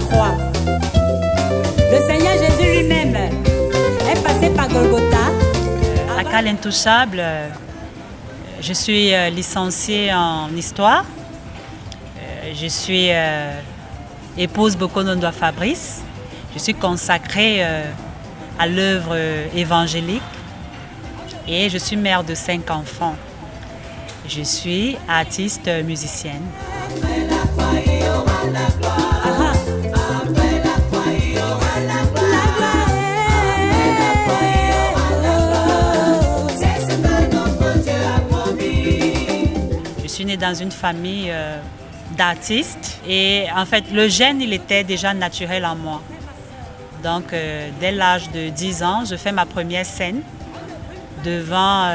croix. Le Seigneur Jésus lui-même est passé par Golgotha. À Cal Intouchable, je suis licenciée en histoire. Je suis épouse Bokonondoa Fabrice. Je suis consacrée à l'œuvre évangélique et je suis mère de 5 enfants. Je suis artiste musicienne. Je suis née dans une famille d'artistes et en fait le gène il était déjà naturel en moi. Donc dès l'âge de 10 ans, je fais ma première scène devant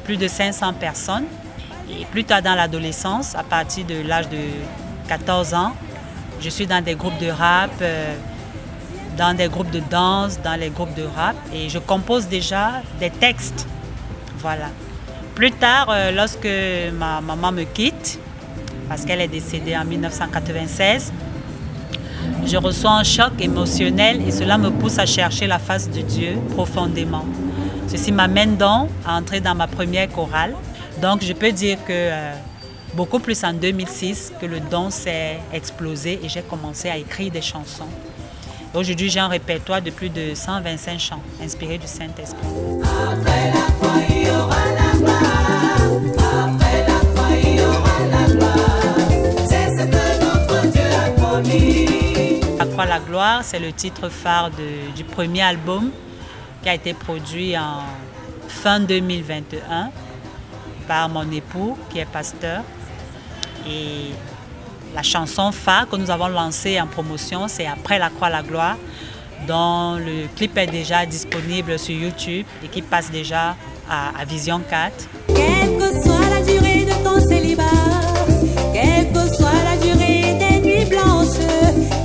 plus de 500 personnes. Et plus tard dans l'adolescence, à partir de l'âge de 14 ans, je suis dans des groupes de rap, dans des groupes de danse, dans les groupes de rap et je compose déjà des textes. Voilà. Plus tard, lorsque ma maman me quitte, parce qu'elle est décédée en 1996, je reçois un choc émotionnel et cela me pousse à chercher la face de Dieu profondément. Ceci m'amène donc à entrer dans ma première chorale. Donc je peux dire que beaucoup plus en 2006 que le don s'est explosé et j'ai commencé à écrire des chansons. Aujourd'hui j'ai un répertoire de plus de 125 chants inspirés du Saint-Esprit. Après la croix, il y aura la gloire. Après la croix, il y aura la gloire. C'est ce que notre Dieu a promis. La croix, la gloire, c'est le titre phare du premier album qui a été produit en fin 2021 par mon époux qui est pasteur. Et la chanson phare que nous avons lancée en promotion, c'est Après la croix, la gloire, dont le clip est déjà disponible sur YouTube et qui passe déjà à Vision 4. Quelle que soit la durée de ton célibat, quelle que soit la durée des nuits blanches,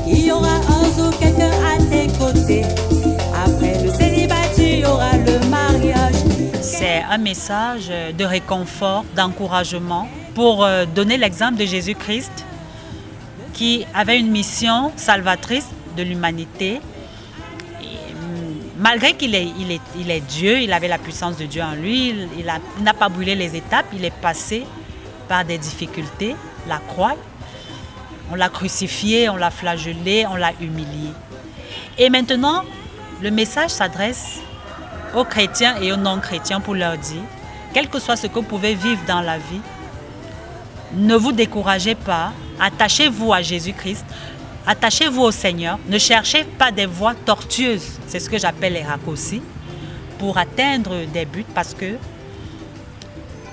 il y aura un jour quelqu'un à tes côtés. Après le célibat, tu auras le mariage. C'est un message de réconfort, d'encouragement pour donner l'exemple de Jésus-Christ qui avait une mission salvatrice de l'humanité. Malgré qu'il est Dieu, il avait la puissance de Dieu en lui, il n'a pas brûlé les étapes, il est passé par des difficultés, la croix. On l'a crucifié, on l'a flagellé, on l'a humilié. Et maintenant, le message s'adresse aux chrétiens et aux non-chrétiens pour leur dire, quel que soit ce que vous pouvez vivre dans la vie, ne vous découragez pas, attachez-vous à Jésus-Christ, attachez-vous au Seigneur, ne cherchez pas des voies tortueuses, c'est ce que j'appelle les raccourcis, pour atteindre des buts parce que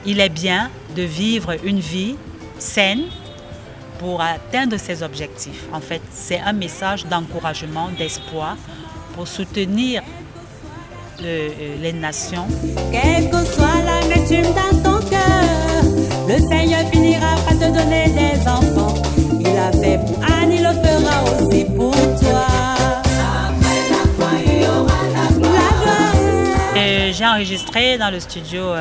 il est bien de vivre une vie saine pour atteindre ses objectifs. En fait, c'est un message d'encouragement, d'espoir pour soutenir les nations. Quelle que soit l'amertume dans ton cœur, le Seigneur finira par te donner des enfants. Il a fait pour Anne, il le fera aussi pour toi. Après la croix, il y aura la gloire. J'ai enregistré dans le studio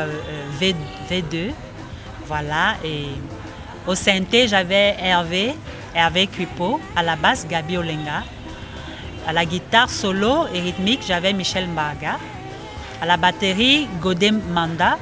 V2. Voilà. Et au synthé, j'avais Hervé Cuipo. À la basse, Gabi Olenga. À la guitare solo et rythmique, j'avais Michel Mbaga. À la batterie, Godem Manda.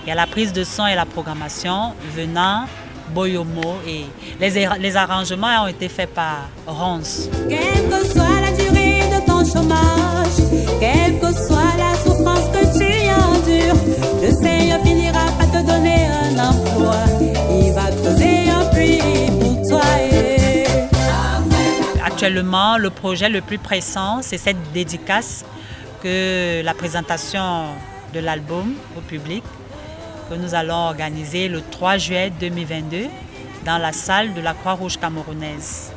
Et à la prise de son et la programmation, Venant Boyomo. Et les arrangements ont été faits par Ronce. Quelle que soit la durée de ton chômage, quelle que soit la souffrance que tu endures, le Seigneur finira par te donner un emploi. Il va creuser un puits pour toi. Actuellement, le projet le plus pressant, c'est cette dédicace que la présentation de l'album au public que nous allons organiser le 3 juillet 2022 dans la salle de la Croix-Rouge camerounaise.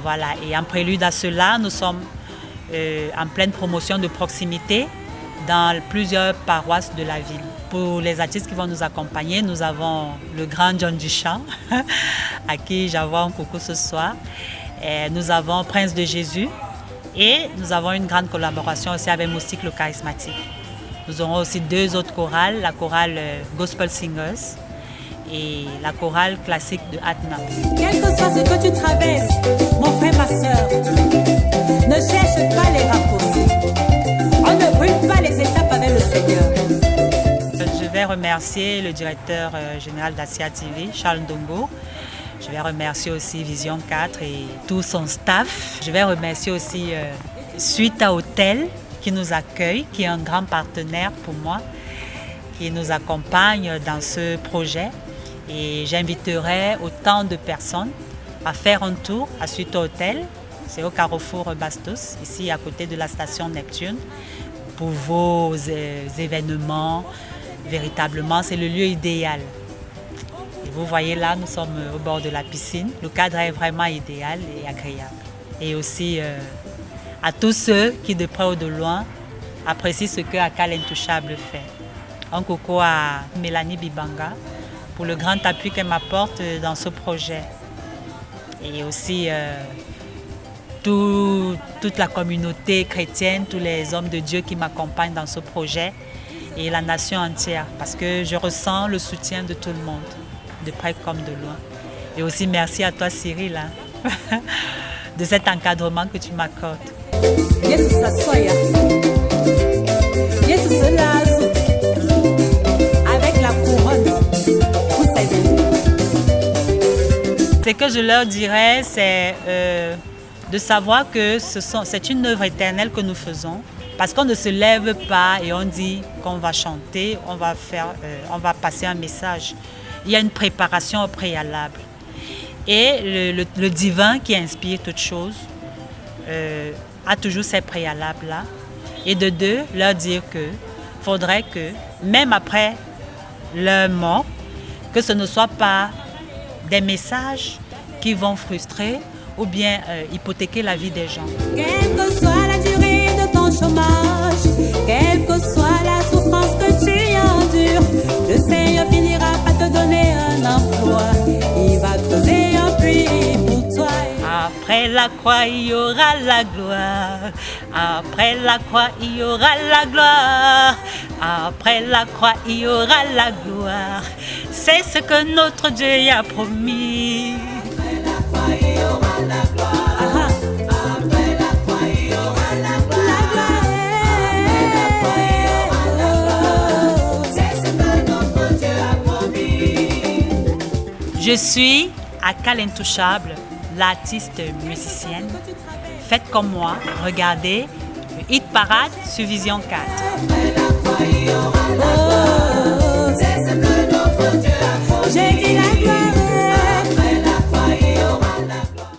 Voilà. Et en prélude à cela, nous sommes en pleine promotion de proximité dans plusieurs paroisses de la ville. Pour les artistes qui vont nous accompagner, nous avons le grand John Duchamp, à qui j'envoie un coucou ce soir. Et nous avons Prince de Jésus et nous avons une grande collaboration aussi avec Moustique le Charismatique. Nous aurons aussi 2 autres chorales, la chorale Gospel Singers et la chorale classique de Atna. Quel que soit ce que tu traverses, mon frère, ma soeur, ne cherche pas les raccourcis. On ne brûle pas les étapes avec le Seigneur. Je vais remercier le directeur général d'Asia TV, Charles Ndongo. Je vais remercier aussi Vision 4 et tout son staff. Je vais remercier aussi Suita Hotel qui nous accueille, qui est un grand partenaire pour moi, qui nous accompagne dans ce projet. Et j'inviterai autant de personnes à faire un tour à Suita Hotel. C'est au carrefour Bastos, ici à côté de la station Neptune, pour vos événements. Véritablement, c'est le lieu idéal. Et vous voyez là, nous sommes au bord de la piscine. Le cadre est vraiment idéal et agréable. Et aussi à tous ceux qui, de près ou de loin, apprécient ce que Akal Intouchable fait. Un coucou à Mélanie Bibanga pour le grand appui qu'elle m'apporte dans ce projet. Et aussi toute la communauté chrétienne, tous les hommes de Dieu qui m'accompagnent dans ce projet et la nation entière, parce que je ressens le soutien de tout le monde, de près comme de loin. Et aussi merci à toi Cyril, de cet encadrement que tu m'accordes. Avec la couronne pour ses ennemis. Ce que je leur dirais, c'est de savoir que c'est une œuvre éternelle que nous faisons. Parce qu'on ne se lève pas et on dit qu'on va chanter, on va passer un message. Il y a une préparation au préalable. Et le divin qui inspire toute chose a toujours ces préalables-là. Et de deux, leur dire qu'il faudrait que, même après leur mort, que ce ne soit pas des messages qui vont frustrer ou bien hypothéquer la vie des gens. Quelle que soit la durée de ton chômage, quelle que soit la souffrance que tu endures, le Seigneur finira par te donner un emploi. Il va creuser un puits pour toi. Après la croix, il y aura la gloire. Après la croix, il y aura la gloire. Après la croix, il y aura la gloire. C'est ce que notre Dieu y a promis. Après la croix, il y aura la gloire. Après la croix, il y aura la gloire. C'est ce que notre Dieu a promis. Je suis Akal Intouchable, l'artiste musicienne. Faites comme moi, regardez le Hit Parade sur Vision 4. Après la croix, il y aura